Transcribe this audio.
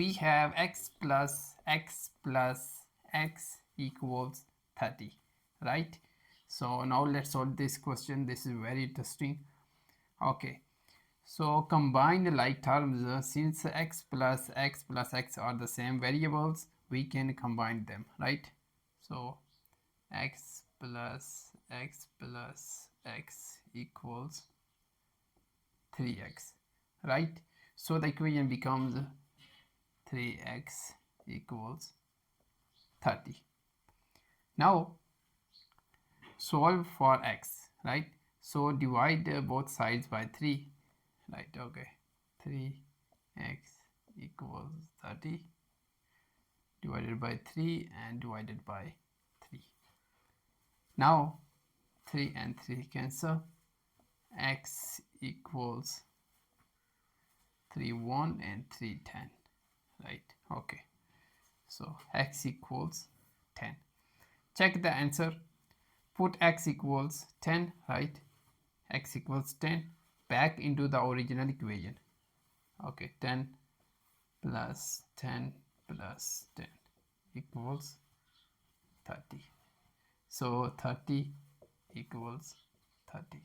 we have x plus x equals 30, right? So now let's solve this question. This is very interesting. Okay, so combine the like terms. Since x plus x are the same variables, we can combine them, right? So x plus x equals 3x, right? So the equation becomes 3x equals 30. Now solve for x, right? So divide both sides by 3, right? Okay, 3x equals 30 divided by 3 and divided by 3. Now 3 and 3 cancel. X equals 3 1 and 3 10, right? Okay, so x equals 10. Check the answer. Put x equals 10, right? X equals 10 back into the original equation. Okay, 10 plus 10 plus 10 equals 30. So 30 equals 30.